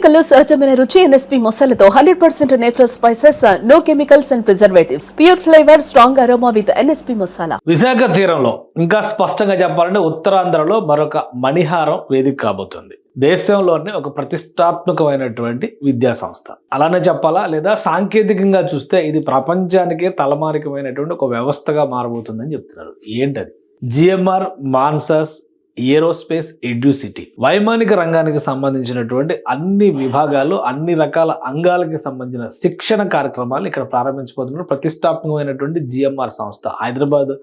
మసాలాలో సహజమైన రుచి ఎన్ఎస్పీ మసాలాతో 100% natural spices, no chemicals and preservatives, pure flavour, strong aroma with NSP masala. Visakha తీరంలో ఇంకా స్పష్టంగా చెప్పాలంటే ఉత్తరాంధ్రలో మరొక మణిహారం వేదిక కాబోతుంది. దేశంలోనే ఒక ప్రతిష్టాత్మకమైనటువంటి విద్యా సంస్థ అలానే చెప్పాలా, లేదా సాంకేతికంగా చూస్తే ఇది ప్రపంచానికే తలమానికమైనటువంటి ఒక వ్యవస్థగా మారబోతుందని చెప్తున్నారు. ఏంటది? GMR Mansas aerospace Edu City. వైమానిక రంగానికి సంబంధించినటువంటి అన్ని విభాగాలు, అన్ని రకాల అంగాలకి సంబంధించిన శిక్షణ కార్యక్రమాలు ఇక్కడ ప్రారంభించబోతున్నారు. ప్రతిష్టాత్మకమైనటువంటి జిఎంఆర్ సంస్థ హైదరాబాద్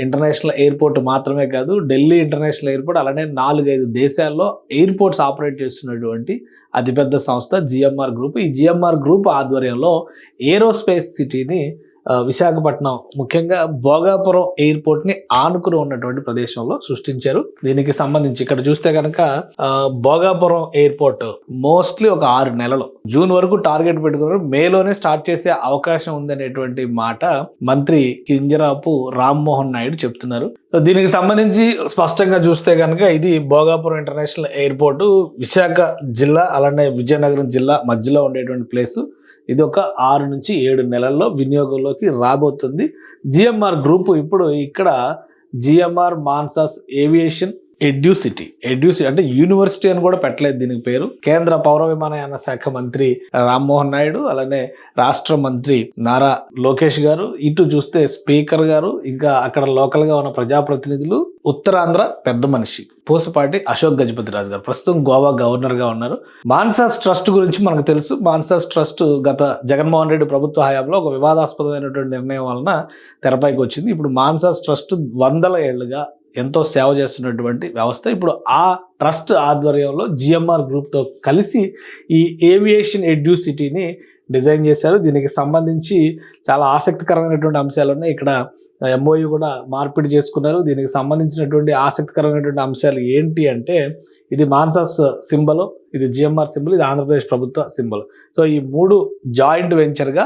ఇంటర్నేషనల్ ఎయిర్పోర్ట్ మాత్రమే కాదు, ఢిల్లీ ఇంటర్నేషనల్ ఎయిర్పోర్ట్, అలానే 4-5 దేశాల్లో ఎయిర్పోర్ట్స్ ఆపరేట్ చేస్తున్నటువంటి అతిపెద్ద సంస్థ జిఎంఆర్ గ్రూప్. ఈ జిఎంఆర్ గ్రూప్ ఆధ్వర్యంలో ఏరోస్పేస్ సిటీని విశాఖపట్నం, ముఖ్యంగా భోగాపురం ఎయిర్పోర్ట్ ని ఆనుకుని ఉన్నటువంటి ప్రదేశంలో సృష్టించారు. దీనికి సంబంధించి ఇక్కడ చూస్తే కనుక భోగాపురం ఎయిర్పోర్ట్ మోస్ట్లీ ఒక 6 నెలలు, జూన్ వరకు టార్గెట్ పెట్టుకున్నారు. మేలోనే స్టార్ట్ చేసే అవకాశం ఉందనేటువంటి మాట మంత్రి కింజరాపు రామ్మోహన్ నాయుడు చెప్తున్నారు. సో దీనికి సంబంధించి స్పష్టంగా చూస్తే కనుక ఇది భోగాపురం ఇంటర్నేషనల్ ఎయిర్పోర్ట్ విశాఖ జిల్లా అలానే విజయనగరం జిల్లా మధ్యలో ఉండేటువంటి ప్లేసు. ఇది ఒక 6 నుంచి 7 నెలల్లో వినియోగంలోకి రాబోతుంది. జిఎంఆర్ గ్రూప్ ఇప్పుడు ఇక్కడ జిఎంఆర్ మాన్సాస్ ఏవియేషన్ ఎడ్యూసిటీ అంటే యూనివర్సిటీ అని కూడా పెట్టలేదు దీనికి పేరు. కేంద్ర పౌర విమానయాన శాఖ మంత్రి రామ్మోహన్ నాయుడు, అలానే రాష్ట్ర మంత్రి నారా లోకేష్ గారు, ఇటు చూస్తే స్పీకర్ గారు, ఇంకా అక్కడ లోకల్ గా ఉన్న ప్రజాప్రతినిధులు, ఉత్తరాంధ్ర పెద్ద మనిషి పూసపాటి అశోక్ గజపతిరాజు గారు ప్రస్తుతం గోవా గవర్నర్ గా ఉన్నారు. మాన్సాస్ ట్రస్ట్ గురించి మనకు తెలుసు. మాన్సాస్ ట్రస్ట్ గత జగన్మోహన్ రెడ్డి ప్రభుత్వ హయాంలో ఒక వివాదాస్పదమైనటువంటి నిర్ణయం వలన తెరపైకి వచ్చింది. ఇప్పుడు మాన్సాస్ ట్రస్ట్ 100 ఏళ్లుగా ఎంతో సేవ చేస్తున్నటువంటి వ్యవస్థ. ఇప్పుడు ఆ ట్రస్ట్ ఆధ్వర్యంలో జిఎంఆర్ గ్రూప్తో కలిసి ఈ ఏవియేషన్ ఎడ్యూసిటీని డిజైన్ చేశారు. దీనికి సంబంధించి చాలా ఆసక్తికరమైనటువంటి అంశాలు ఉన్నాయి. ఇక్కడ ఎంఓయూ కూడా మార్పిడి చేసుకున్నారు. దీనికి సంబంధించినటువంటి ఆసక్తికరమైనటువంటి అంశాలు ఏంటి అంటే, ఇది మాన్సాస్ సింబల్, ఇది జిఎంఆర్ సింబల్, ఇది ఆంధ్రప్రదేశ్ ప్రభుత్వ సింబల్. సో ఈ 3 జాయింట్ వెంచర్గా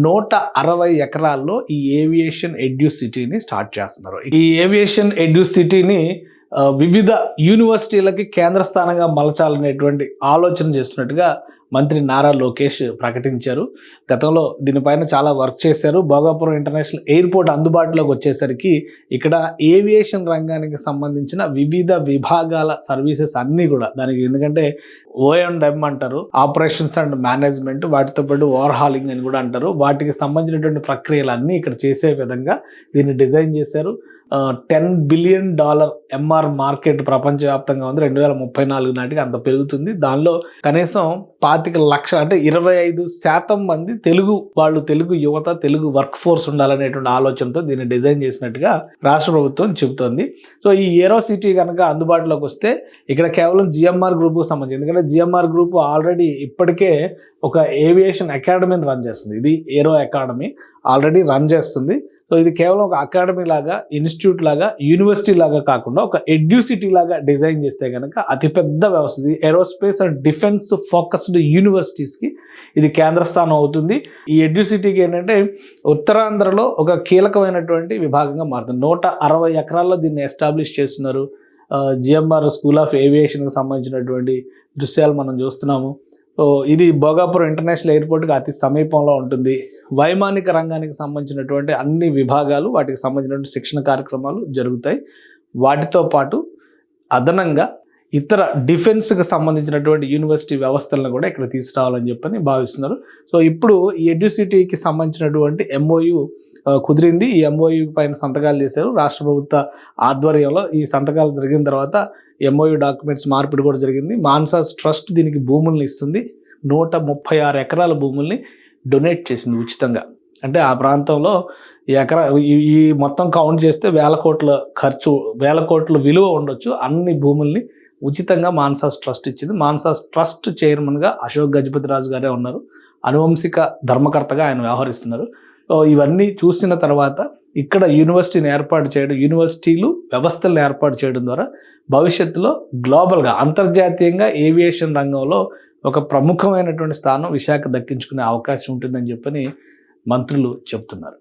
160 ఎకరాల్లో ఈ ఏవియేషన్ ఎడ్యూసిటీని స్టార్ట్ చేస్తున్నారు. ఈ ఏవియేషన్ ఎడ్యూసిటీని వివిధ యూనివర్సిటీలకి కేంద్ర స్థానంగా మలచాలనేటువంటి ఆలోచన చేస్తున్నట్టుగా మంత్రి నారా లోకేష్ ప్రకటించారు. గతంలో దీనిపైన చాలా వర్క్ చేశారు. భోగాపురం ఇంటర్నేషనల్ ఎయిర్పోర్ట్ అందుబాటులోకి వచ్చేసరికి ఇక్కడ ఏవియేషన్ రంగానికి సంబంధించిన వివిధ విభాగాల సర్వీసెస్ అన్నీ కూడా దానికి, ఎందుకంటే O&M అంటారు, ఆపరేషన్స్ అండ్ మేనేజ్మెంట్, వాటితో పాటు ఓవర్ హాలింగ్ అని కూడా అంటారు. వాటికి సంబంధించినటువంటి ప్రక్రియలన్నీ ఇక్కడ చేసే విధంగా దీన్ని డిజైన్ చేశారు. $10 బిలియన్ ఎంఆర్ మార్కెట్ ప్రపంచవ్యాప్తంగా ఉంది. 2034 నాటికి అంత పెరుగుతుంది. దానిలో కనీసం 25 లక్షలు అంటే 25% మంది తెలుగు వాళ్ళు, తెలుగు యువత, తెలుగు వర్క్ ఫోర్స్ ఉండాలనేటువంటి ఆలోచనతో దీన్ని డిజైన్ చేసినట్టుగా రాష్ట్ర ప్రభుత్వం చెబుతోంది. సో ఈ ఏరో సిటీ కనుక అందుబాటులోకి వస్తే ఇక్కడ కేవలం జిఎంఆర్ గ్రూప్కి సంబంధించి, ఎందుకంటే జిఎంఆర్ గ్రూప్ ఆల్రెడీ ఇప్పటికే ఒక ఏవియేషన్ అకాడమీని రన్ చేస్తుంది. ఇది ఏరో అకాడమీ ఆల్రెడీ రన్ చేస్తుంది. సో ఇది కేవలం ఒక అకాడమీ లాగా, ఇన్స్టిట్యూట్ లాగా, యూనివర్సిటీ లాగా కాకుండా ఒక ఎడ్యూసిటీ లాగా డిజైన్ చేస్తే కనుక అతిపెద్ద వ్యవస్థ. ఇది ఏరోస్పేస్ అండ్ డిఫెన్స్ ఫోకస్డ్ యూనివర్సిటీస్కి ఇది కేంద్ర స్థానం అవుతుంది. ఈ ఎడ్యూసిటీకి ఏంటంటే ఉత్తరాంధ్రలో ఒక కీలకమైనటువంటి విభాగంగా మారుతుంది. 160 ఎకరాల్లో దీన్ని ఎస్టాబ్లిష్ చేస్తున్నారు. జిఎంఆర్ స్కూల్ ఆఫ్ ఏవియేషన్కి సంబంధించినటువంటి దృశ్యాలు మనం చూస్తున్నాము. ఇది భోగాపురం ఇంటర్నేషనల్ ఎయిర్పోర్ట్కి అతి సమీపంలో ఉంటుంది. వైమానిక రంగానికి సంబంధించినటువంటి అన్ని విభాగాలు, వాటికి సంబంధించినటువంటి శిక్షణ కార్యక్రమాలు జరుగుతాయి. వాటితో పాటు అదనంగా ఇతర డిఫెన్స్కి సంబంధించినటువంటి యూనివర్సిటీ వ్యవస్థలను కూడా ఇక్కడ తీసుకురావాలని చెప్పని భావిస్తున్నారు. సో ఇప్పుడు ఈ ఎడ్యూసిటీకి సంబంధించినటువంటి ఎంఓయూ కుదిరింది. ఈ ఎంఓయూ పైన సంతకాలు చేశారు రాష్ట్ర ప్రభుత్వ ఆధ్వర్యంలో. ఈ సంతకాలు జరిగిన తర్వాత ఎంఓయూ డాక్యుమెంట్స్ మార్పిడి కూడా జరిగింది. మాన్సాస్ ట్రస్ట్ దీనికి భూముల్ని ఇస్తుంది. 136 ఎకరాల భూముల్ని డొనేట్ చేసింది ఉచితంగా. అంటే ఆ ప్రాంతంలో ఈ మొత్తం కౌంట్ చేస్తే వేల కోట్ల విలువ ఉండొచ్చు. అన్ని భూముల్ని ఉచితంగా మాన్సాస్ ట్రస్ట్ ఇచ్చింది. మాన్సాస్ ట్రస్ట్ చైర్మన్గా అశోక్ గజపతిరాజు గారే ఉన్నారు. అనువంశిక ధర్మకర్తగా ఆయన వ్యవహరిస్తున్నారు. ఇవన్నీ చూసిన తర్వాత ఇక్కడ యూనివర్సిటీని ఏర్పాటు చేయడం, యూనివర్సిటీలు వ్యవస్థలను ఏర్పాటు చేయడం ద్వారా భవిష్యత్తులో గ్లోబల్గా, అంతర్జాతీయంగా ఏవియేషన్ రంగంలో ఒక ప్రముఖమైనటువంటి స్థానం విశాఖ దక్కించుకునే అవకాశం ఉంటుందని చెప్పని మంత్రులు చెప్తున్నారు.